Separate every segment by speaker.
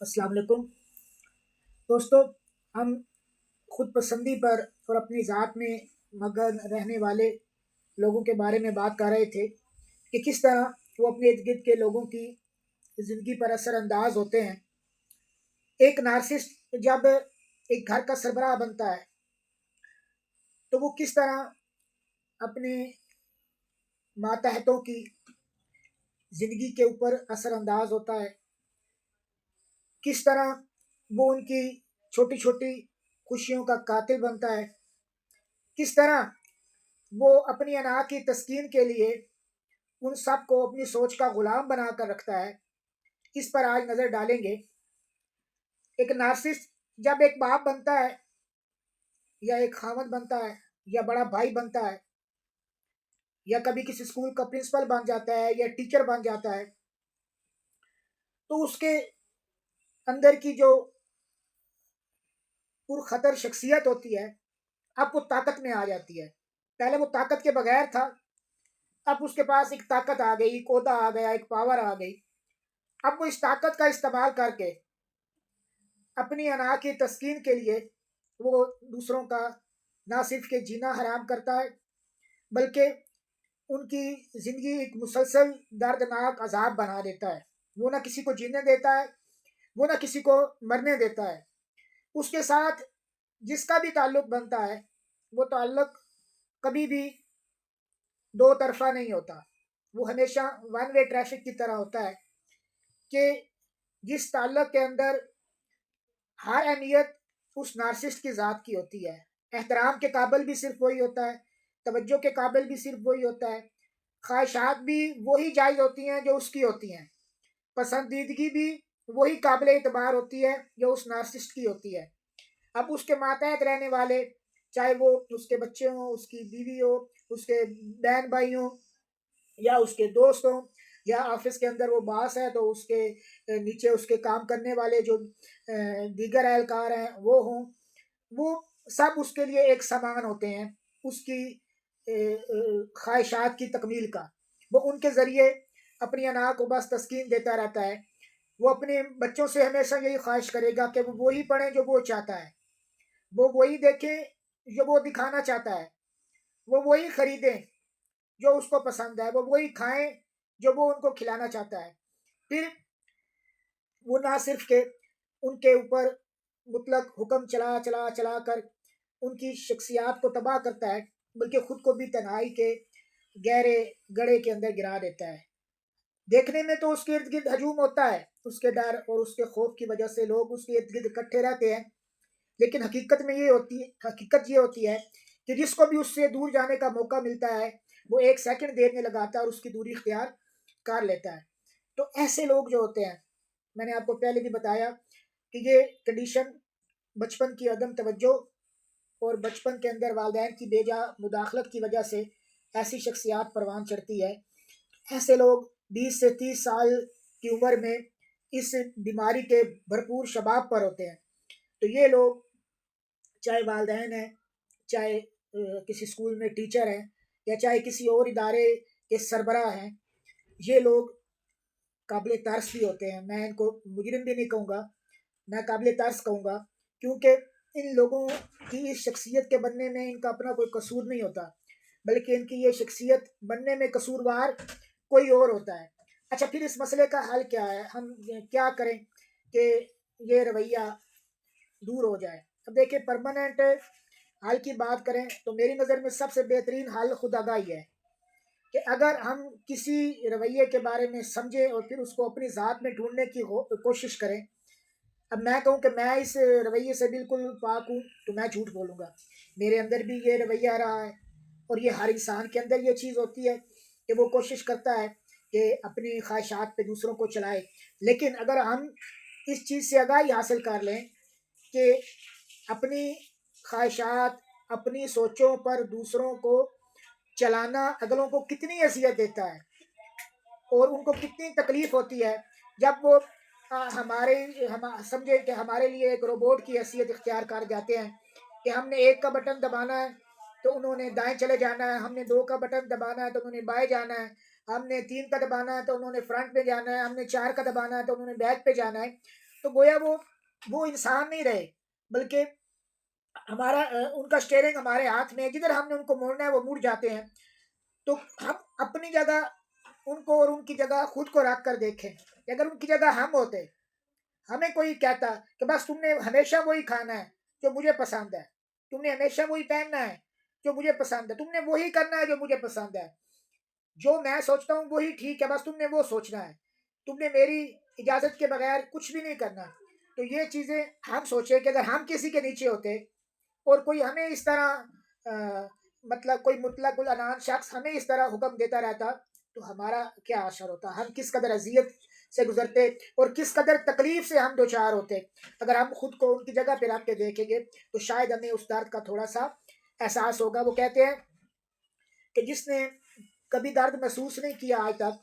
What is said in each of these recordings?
Speaker 1: السلام علیکم دوستو، ہم خود پسندی پر اور اپنی ذات میں مگن رہنے والے لوگوں کے بارے میں بات کر رہے تھے کہ کس طرح وہ اپنے ارد گرد کے لوگوں کی زندگی پر اثر انداز ہوتے ہیں۔ ایک نارسسٹ جب ایک گھر کا سربراہ بنتا ہے تو وہ کس طرح اپنے ماتحتوں کی زندگی کے اوپر اثر انداز ہوتا ہے، کس طرح وہ ان کی چھوٹی چھوٹی خوشیوں کا قاتل بنتا ہے، کس طرح وہ اپنی انا کی تسکین کے لیے ان سب کو اپنی سوچ کا غلام بنا کر رکھتا ہے، اس پر آج نظر ڈالیں گے۔ ایک نارسسٹ جب ایک باپ بنتا ہے یا ایک خاوند بنتا ہے یا بڑا بھائی بنتا ہے یا کبھی کسی اسکول کا پرنسپل بن جاتا ہے یا ٹیچر بن جاتا ہے تو اس کے اندر کی جو پرخطر شخصیت ہوتی ہے اب وہ طاقت میں آ جاتی ہے۔ پہلے وہ طاقت کے بغیر تھا، اب اس کے پاس ایک طاقت آ گئی، ایک عہدہ آ گیا، ایک پاور آ گئی۔ اب وہ اس طاقت کا استعمال کر کے اپنی انا کی تسکین کے لیے وہ دوسروں کا نہ صرف کہ جینا حرام کرتا ہے بلکہ ان کی زندگی ایک مسلسل دردناک عذاب بنا دیتا ہے۔ وہ نہ کسی کو جینے دیتا ہے، وہ نہ کسی کو مرنے دیتا ہے۔ اس کے ساتھ جس کا بھی تعلق بنتا ہے وہ تعلق کبھی بھی دو طرفہ نہیں ہوتا، وہ ہمیشہ ون وے ٹریفک کی طرح ہوتا ہے کہ جس تعلق کے اندر ہر اہمیت اس نارسسٹ کی ذات کی ہوتی ہے، احترام کے قابل بھی صرف وہی ہوتا ہے، توجہ کے قابل بھی صرف وہی ہوتا ہے، خواہشات بھی وہی جائز ہوتی ہیں جو اس کی ہوتی ہیں، پسندیدگی بھی وہی قابل اعتبار ہوتی ہے جو اس نارسسٹ کی ہوتی ہے۔ اب اس کے ماتحت رہنے والے، چاہے وہ اس کے بچے ہوں، اس کی بیوی ہو، اس کے بہن بھائی ہوں یا اس کے دوست ہوں، یا آفس کے اندر وہ باس ہے تو اس کے نیچے اس کے کام کرنے والے جو دیگر اہلکار ہیں وہ ہوں، وہ سب اس کے لیے ایک سامان ہوتے ہیں اس کی خواہشات کی تکمیل کا۔ وہ ان کے ذریعے اپنی انا کو بس تسکین دیتا رہتا ہے۔ وہ اپنے بچوں سے ہمیشہ یہی خواہش کرے گا کہ وہ وہی پڑھیں جو وہ چاہتا ہے، وہ وہی دیکھیں جو وہ دکھانا چاہتا ہے، وہ وہی خریدیں جو اس کو پسند ہے، وہ وہی کھائیں جو وہ ان کو کھلانا چاہتا ہے۔ پھر وہ نہ صرف کہ ان کے اوپر مطلق حکم چلا چلا چلا کر ان کی شخصیات کو تباہ کرتا ہے بلکہ خود کو بھی تنہائی کے گہرے گڑھے کے اندر گرا دیتا ہے۔ دیکھنے میں تو اس کے ارد گرد ہجوم ہوتا ہے، اس کے ڈر اور اس کے خوف کی وجہ سے لوگ اس کے ارد گرد اکٹھے رہتے ہیں، لیکن حقیقت یہ ہوتی ہے کہ جس کو بھی اس سے دور جانے کا موقع ملتا ہے وہ ایک سیکنڈ دیر میں لگاتا ہے اور اس کی دوری اختیار کر لیتا ہے۔ تو ایسے لوگ جو ہوتے ہیں، میں نے آپ کو پہلے بھی بتایا کہ یہ کنڈیشن بچپن کی عدم توجہ اور بچپن کے اندر والدین کی بے جا مداخلت کی وجہ سے ایسی شخصیات پروان چڑھتی ہے۔ ایسے لوگ 20 سے 30 سال کی عمر میں اس بیماری کے بھرپور شباب پر ہوتے ہیں۔ تو یہ لوگ چاہے والدین ہیں، چاہے کسی اسکول میں ٹیچر ہیں یا چاہے کسی اور ادارے کے سربراہ ہیں، یہ لوگ قابل ترس بھی ہوتے ہیں۔ میں ان کو مجرم بھی نہیں کہوں گا، میں قابل ترس کہوں گا، کیونکہ ان لوگوں کی اس شخصیت کے بننے میں ان کا اپنا کوئی قصور نہیں ہوتا بلکہ ان کی یہ شخصیت بننے میں قصوروار کوئی اور ہوتا ہے۔ اچھا، پھر اس مسئلے کا حل کیا ہے؟ ہم کیا کریں کہ یہ رویہ دور ہو جائے؟ اب دیکھیں، پرماننٹ حل کی بات کریں تو میری نظر میں سب سے بہترین حل خود آگاہی ہے کہ اگر ہم کسی رویے کے بارے میں سمجھیں اور پھر اس کو اپنی ذات میں ڈھونڈنے کی کوشش کریں۔ اب میں کہوں کہ میں اس رویے سے بالکل پاک ہوں تو میں جھوٹ بولوں گا، میرے اندر بھی یہ رویہ رہا ہے اور یہ ہر انسان کے اندر یہ چیز ہوتی ہے کہ وہ کوشش کرتا ہے کہ اپنی خواہشات پہ دوسروں کو چلائے۔ لیکن اگر ہم اس چیز سے آگاہی حاصل کر لیں کہ اپنی خواہشات، اپنی سوچوں پر دوسروں کو چلانا اگلوں کو کتنی اذیت دیتا ہے اور ان کو کتنی تکلیف ہوتی ہے جب وہ ہم سمجھے کہ ہمارے لیے ایک روبوٹ کی حیثیت اختیار کر جاتے ہیں کہ ہم نے 1 کا بٹن دبانا ہے تو انہوں نے دائیں چلے جانا ہے، ہم نے 2 کا بٹن دبانا ہے تو انہوں نے بائیں جانا ہے، ہم نے 3 کا دبانا ہے تو انہوں نے فرنٹ پہ جانا ہے، ہم نے 4 کا دبانا ہے تو انہوں نے بیک پہ جانا ہے۔ تو گویا وہ انسان نہیں رہے، بلکہ ہمارا ان کا اسٹیئرنگ ہمارے ہاتھ میں ہے، جدھر ہم نے ان کو موڑنا ہے وہ مڑ جاتے ہیں۔ تو ہم اپنی جگہ ان کو اور ان کی جگہ خود کو رکھ کر دیکھیں کہ اگر ان کی جگہ ہم ہوتے، ہمیں کوئی کہتا کہ بس تم نے ہمیشہ وہی کھانا ہے جو مجھے پسند ہے، تم نے ہمیشہ وہی پہننا ہے جو مجھے پسند ہے، تم نے وہی کرنا ہے جو مجھے پسند ہے، جو میں سوچتا ہوں وہی ٹھیک ہے، بس تم نے وہ سوچنا ہے، تم نے میری اجازت کے بغیر کچھ بھی نہیں کرنا۔ تو یہ چیزیں ہم سوچیں کہ اگر ہم کسی کے نیچے ہوتے اور کوئی ہمیں اس طرح مطلب کوئی مطلق العنان شخص ہمیں اس طرح حکم دیتا رہتا تو ہمارا کیا اثر ہوتا، ہم کس قدر اذیت سے گزرتے اور کس قدر تکلیف سے ہم دوچار ہوتے۔ اگر ہم خود کو ان کی جگہ پہ رکھ کے دیکھیں گے تو شاید ہمیں اس درد کا تھوڑا سا احساس ہوگا۔ وہ کہتے ہیں کہ جس نے کبھی درد محسوس نہیں کیا آج تک،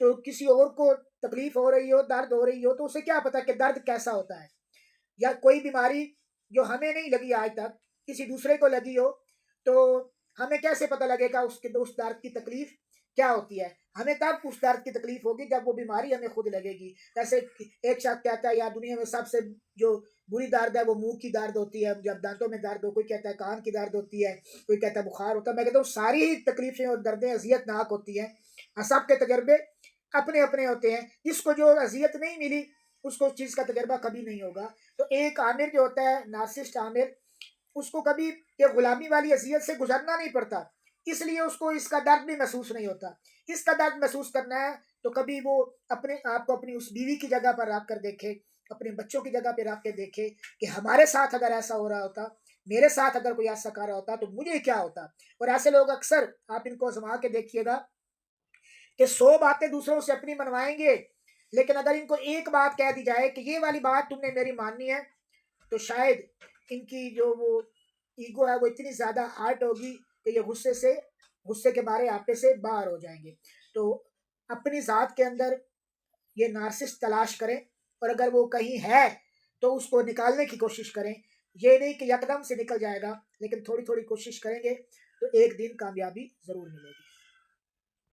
Speaker 1: تو کسی اور کو تکلیف ہو رہی ہو، درد ہو رہی ہو، تو اسے کیا پتا کہ درد کیسا ہوتا ہے، یا کوئی بیماری جو ہمیں نہیں لگی آج تک کسی دوسرے کو لگی ہو، تو ہمیں کیسے پتہ لگے گا اس درد کی تکلیف کیا ہوتی ہے؟ ہمیں تب اس درد کی تکلیف ہوگی جب وہ بیماری ہمیں خود لگے گی۔ جیسے ایک شخص کہتا ہے یا دنیا میں سب سے جو بری درد ہے وہ منہ کی درد ہوتی ہے، جب دانتوں میں درد ہو، کوئی کہتا ہے کان کی درد ہوتی ہے، کوئی کہتا ہے بخار ہوتا ہے۔ میں کہتا ہوں ساری ہی تکلیفیں اور دردیں اذیت ناک ہوتی ہیں، سب کے تجربے اپنے اپنے ہوتے ہیں۔ جس کو جو اذیت نہیں ملی اس کو اس چیز کا تجربہ کبھی نہیں ہوگا۔ تو ایک عامر جو ہوتا ہے نارسسٹ عامر، اس کو کبھی یہ غلامی والی اذیت سے گزرنا نہیں پڑتا، اس لیے اس کو اس کا درد بھی محسوس نہیں ہوتا۔ اس کا درد محسوس کرنا ہے تو کبھی وہ اپنے آپ کو اپنی اس بیوی کی جگہ پر رکھ کر دیکھے، اپنے بچوں کی جگہ پہ رکھ کے دیکھے کہ ہمارے ساتھ اگر ایسا ہو رہا ہوتا، میرے ساتھ اگر کوئی ایسا کر رہا ہوتا تو مجھے کیا ہوتا۔ اور ایسے لوگ اکثر آپ ان کو آزما کے دیکھیے گا کہ 100 باتیں دوسروں سے اپنی منوائیں گے، لیکن اگر ان کو ایک بات کہہ دی جائے کہ یہ والی بات تم نے میری ماننی ہے، تو شاید ان کی جو وہ ایگو ہے وہ اتنی زیادہ ہارٹ ہوگی کہ یہ غصے کے بارے آپے سے باہر ہو جائیں گے۔ تو اپنی ذات کے اندر یہ نارسسٹ تلاش کریں، اور اگر وہ کہیں ہے تو اس کو نکالنے کی کوشش کریں۔ یہ نہیں کہ یکدم سے نکل جائے گا، لیکن تھوڑی تھوڑی کوشش کریں گے تو ایک دن کامیابی ضرور ملے گی۔